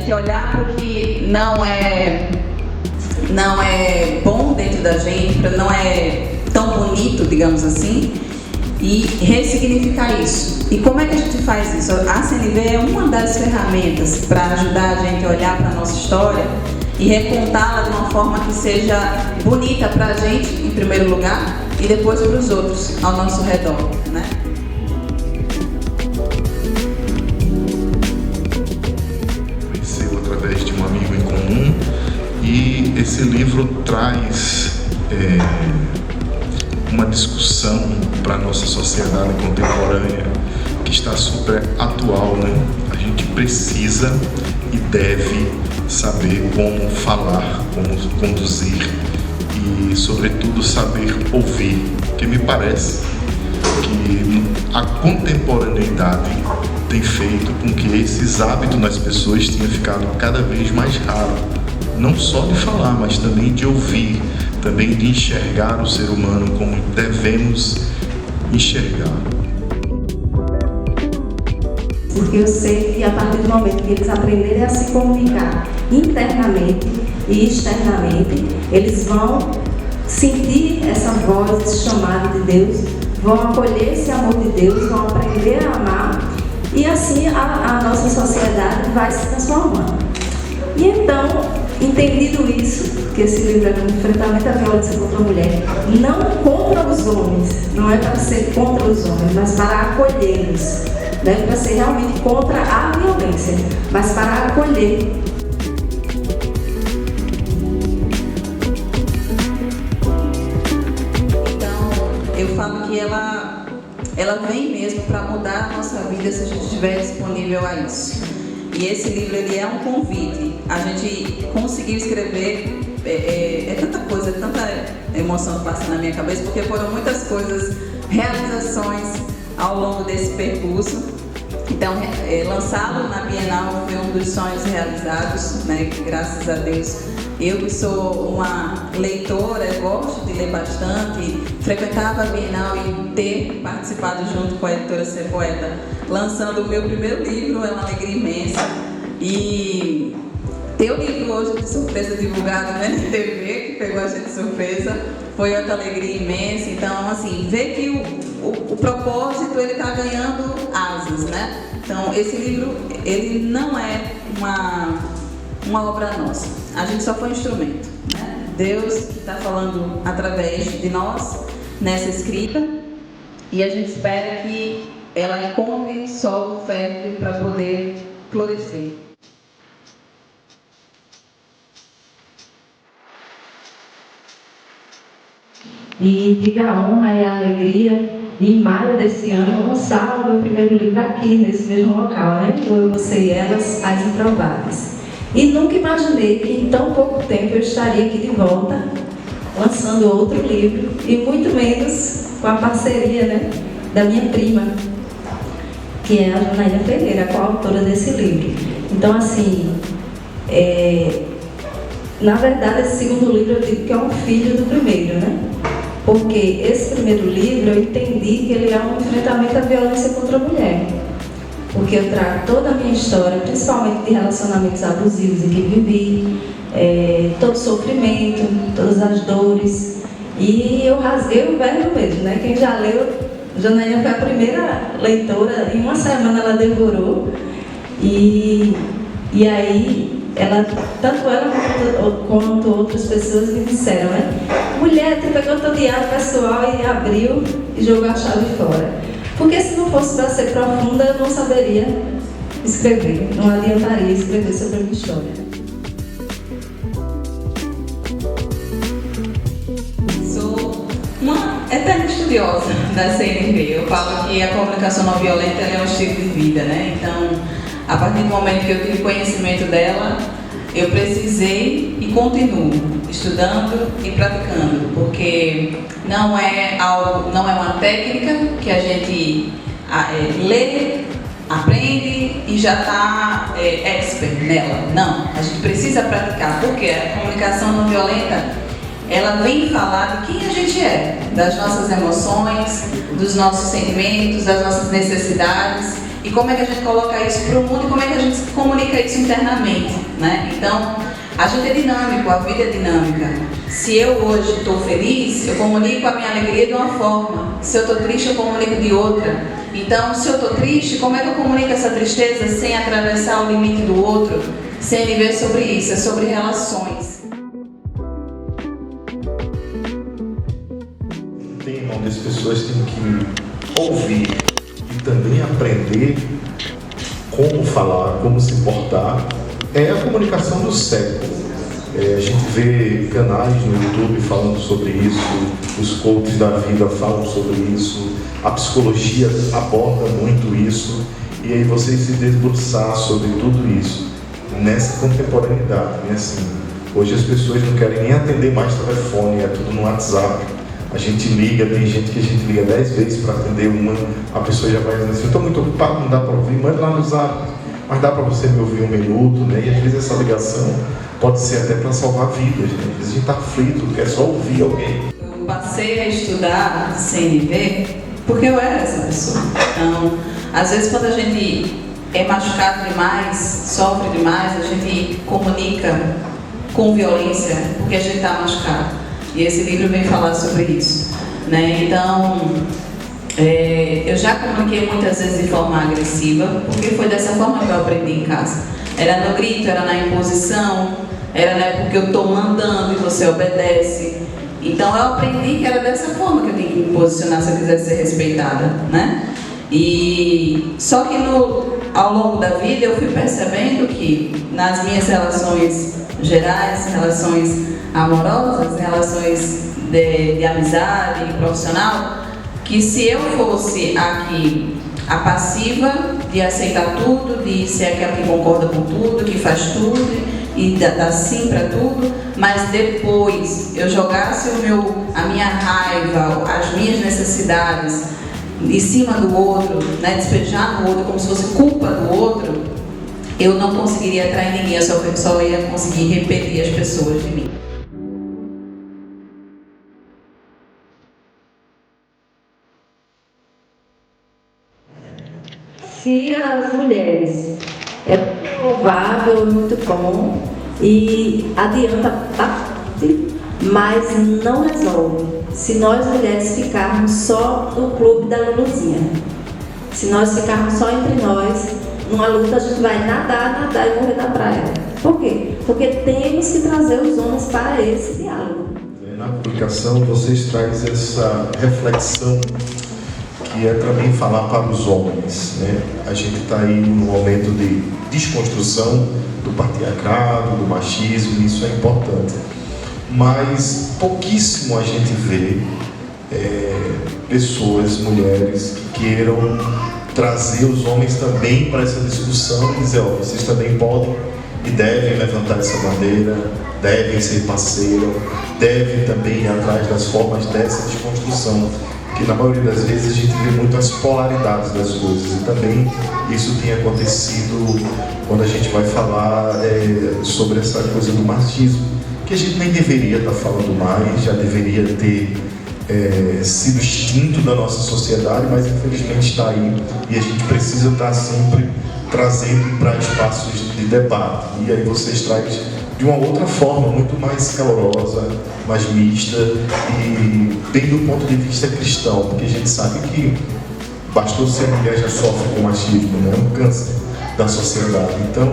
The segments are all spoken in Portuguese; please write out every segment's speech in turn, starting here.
gente olhar para o que não é bom dentro da gente, não é tão bonito, digamos assim, e ressignificar isso. E como é que a gente faz isso? A CNV é uma das ferramentas para ajudar a gente a olhar para a nossa história e recontá-la de uma forma que seja bonita para a gente, em primeiro lugar, e depois para os outros ao nosso redor, né? Conheceu através de um amigo em comum, e esse livro traz uma discussão para a nossa sociedade contemporânea que está super atual, né? A gente precisa e deve saber como falar, como conduzir e, sobretudo, saber ouvir, porque me parece que a contemporaneidade tem feito com que esses hábitos nas pessoas tenham ficado cada vez mais raros, não só de falar, mas também de ouvir, também de enxergar o ser humano como devemos enxergar. Porque eu sei que a partir do momento que eles aprenderem a se comunicar internamente e externamente, eles vão sentir essa voz, esse chamado de Deus, vão acolher esse amor de Deus, vão aprender a amar, e assim a nossa sociedade vai se transformando. E então, entendido isso, que esse livro é um enfrentamento à violência contra a mulher, não contra os homens, não é para ser contra os homens, mas para acolhê-los, não é para ser realmente contra a violência, mas para acolher. Então, eu falo que ela vem mesmo para mudar a nossa vida se a gente estiver disponível a isso. E esse livro, ele é um convite. A gente conseguiu escrever, é tanta coisa, tanta emoção que passa na minha cabeça, porque foram muitas coisas, realizações ao longo desse percurso. Então, lançá-lo na Bienal foi um dos sonhos realizados, né? Graças a Deus. Eu que sou uma leitora, gosto de ler bastante, frequentava a Bienal e ter participado junto com a editora Ser Poeta, lançando o meu primeiro livro, é uma alegria imensa. E ter o livro hoje de surpresa divulgado, né, na TV, que pegou a gente de surpresa, foi outra alegria imensa. Então, assim, ver que o propósito, ele está ganhando asas, né? Então, esse livro, ele não é uma obra nossa. A gente só foi um instrumento, né? Deus está falando através de nós nessa escrita, e a gente espera que ela encontre solo fértil para poder florescer. E diga a honra e a alegria de, em maio desse ano, lançar o meu primeiro livro aqui, nesse mesmo local, né? Eu, você e elas, As Improváveis. E nunca imaginei que em tão pouco tempo eu estaria aqui de volta, lançando outro livro, e muito menos com a parceria, né, da minha prima, que é a Janaína Pereira, a coautora desse livro. Então, assim, na verdade, esse segundo livro eu digo que é um filho do primeiro, né? Porque esse primeiro livro eu entendi que ele é um enfrentamento à violência contra a mulher. Porque eu trago toda a minha história, principalmente de relacionamentos abusivos em que vivi, todo o sofrimento, todas as dores. E eu rasguei o verbo mesmo, né? Quem já leu, Janaína foi a primeira leitora, em uma semana ela devorou. E aí, tanto ela quanto outras pessoas me disseram, né? Mulher, tu pegou teu diário pessoal e abriu e jogou a chave fora. Porque se não fosse para ser profunda, eu não saberia escrever, não adiantaria escrever sobre a minha história. Sou uma eterna estudiosa da CNV. Eu falo que a comunicação não violenta é um estilo de vida, né? Então, a partir do momento que eu tive conhecimento dela, eu precisei e continuo estudando e praticando, porque não é uma técnica que a gente lê, aprende e já está expert nela. Não, a gente precisa praticar, porque a comunicação não violenta, ela vem falar de quem a gente é, das nossas emoções, dos nossos sentimentos, das nossas necessidades. e como é que a gente coloca isso para o mundo e como é que a gente comunica isso internamente, né? Então, a gente é dinâmico, a vida é dinâmica. Se eu hoje estou feliz, eu comunico a minha alegria de uma forma. Se eu estou triste, eu comunico de outra. Então, se eu estou triste, como é que eu comunico essa tristeza sem atravessar o limite do outro? Sem viver sobre isso, é sobre relações. Tem onde as pessoas têm que ouvir e também aprender como falar, como se portar. É a comunicação do século. A gente vê canais no YouTube falando sobre isso, os coaches da vida falam sobre isso, a psicologia aborda muito isso, e aí você se debruçar sobre tudo isso nessa contemporaneidade, né? Assim, hoje as pessoas não querem nem atender mais telefone, é tudo no WhatsApp. A gente liga, tem gente que a gente liga 10 vezes para atender uma, a pessoa já vai dizendo assim, eu estou muito ocupado, não dá para ouvir, manda lá no Zap. Mas dá para você me ouvir um minuto, né? E às vezes essa ligação pode ser até para salvar vidas, né? Às vezes a gente está aflito, quer só ouvir alguém. Eu passei a estudar CNV porque eu era essa pessoa. Então, às vezes quando a gente é machucado demais, sofre demais, a gente comunica com violência porque a gente está machucado. E esse livro vem falar sobre isso, né? Então, eu já comuniquei muitas vezes de forma agressiva, porque foi dessa forma que eu aprendi em casa. Era no grito, era na imposição, era porque eu estou mandando e você obedece. Então eu aprendi que era dessa forma que eu tinha que me posicionar se eu quisesse ser respeitada, né? E só que ao longo da vida eu fui percebendo que nas minhas relações gerais, relações amorosas, relações de amizade profissional, que se eu fosse aqui a passiva de aceitar tudo, de ser aquela que concorda com tudo, que faz tudo e dá sim para tudo, mas depois eu jogasse a minha raiva, as minhas necessidades em cima do outro, né, despejar no outro como se fosse culpa do outro, eu não conseguiria atrair ninguém, eu só ia conseguir repelir as pessoas de mim. Se as mulheres é louvável, muito bom e adianta bastante, mas não resolve. Se nós mulheres ficarmos só no clube da Luluzinha, se nós ficarmos só entre nós, numa luta a gente vai nadar e morrer na praia. Por quê? Porque temos que trazer os homens para esse diálogo. Na publicação vocês trazem essa reflexão que é também falar para os homens, né? A gente está aí num momento de desconstrução do patriarcado, do machismo, isso é importante. Mas pouquíssimo a gente vê pessoas, mulheres, que queiram trazer os homens também para essa discussão e dizer, ó, vocês também podem e devem levantar essa bandeira, devem ser parceiro, devem também ir atrás das formas dessa desconstrução. Que na maioria das vezes a gente vê muito as polaridades das coisas e também isso tem acontecido quando a gente vai falar sobre essa coisa do machismo, que a gente nem deveria estar falando mais, já deveria ter sido extinto da nossa sociedade, mas infelizmente está aí e a gente precisa estar sempre trazendo para espaços de debate. E aí vocês trazem de uma outra forma, muito mais calorosa, mais mista e bem do ponto de vista cristão, porque a gente sabe que bastou ser mulher já sofre com machismo, né? É um câncer da sociedade. Então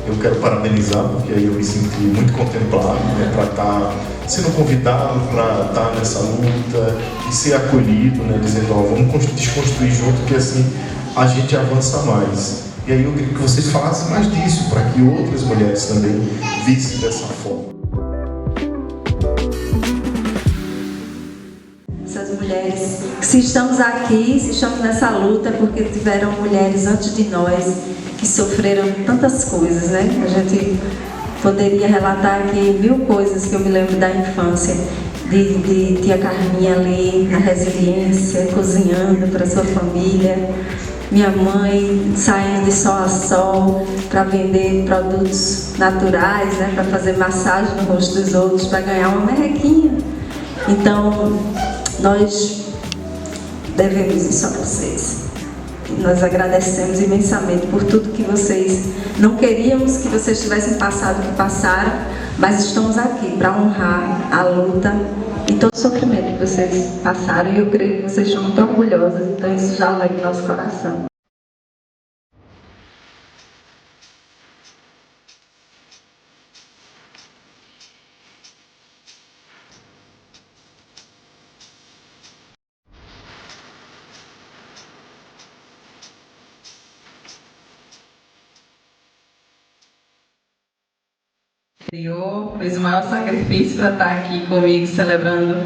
eu quero parabenizar, porque aí eu me senti muito contemplado, né, para estar sendo convidado para estar nessa luta e ser acolhido, né, dizendo, ó, vamos desconstruir junto, que assim a gente avança mais. E aí eu queria que vocês falassem mais disso, para que outras mulheres também vissem dessa forma. Essas mulheres, se estamos aqui, se estamos nessa luta, é porque tiveram mulheres antes de nós que sofreram tantas coisas, né? A gente poderia relatar aqui 1000 coisas que eu me lembro da infância, de tia Carminha ali, na resiliência, cozinhando para sua família. Minha mãe saindo de sol a sol para vender produtos naturais, né, para fazer massagem no rosto dos outros, para ganhar uma merrequinha. Então, nós devemos isso a vocês. Nós agradecemos imensamente por tudo que vocês não queríamos que vocês tivessem passado o que passaram, mas estamos aqui para honrar a luta e todo o sofrimento que vocês passaram, e eu creio que vocês estão muito orgulhosos, então isso já alegra o nosso coração. Senhor fez o maior sacrifício para estar aqui comigo, celebrando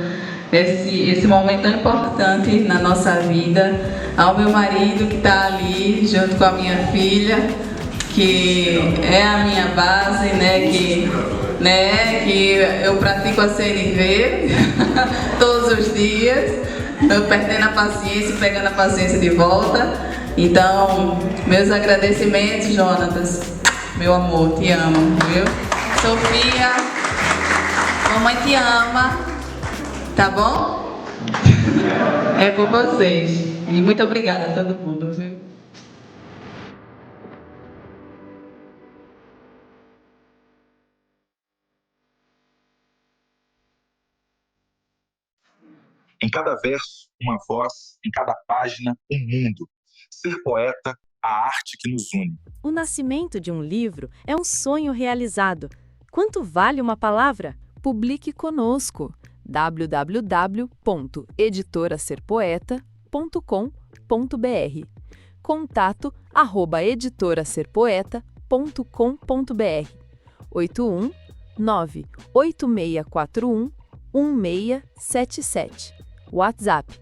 esse momento tão importante na nossa vida. Ao meu marido que está ali, junto com a minha filha, que é a minha base, que eu pratico a CNV todos os dias, eu perdendo a paciência e pegando a paciência de volta. Então, meus agradecimentos, Jonatas, meu amor, te amo, viu? Sofia, mamãe te ama, tá bom? É por vocês. E muito obrigada a todo mundo, viu? Em cada verso, uma voz, em cada página, um mundo. Ser poeta, a arte que nos une. O nascimento de um livro é um sonho realizado. Quanto vale uma palavra? Publique conosco. www.editoraserpoeta.com.br. Contato@editoraserpoeta.com.br. 819-8641-1677. WhatsApp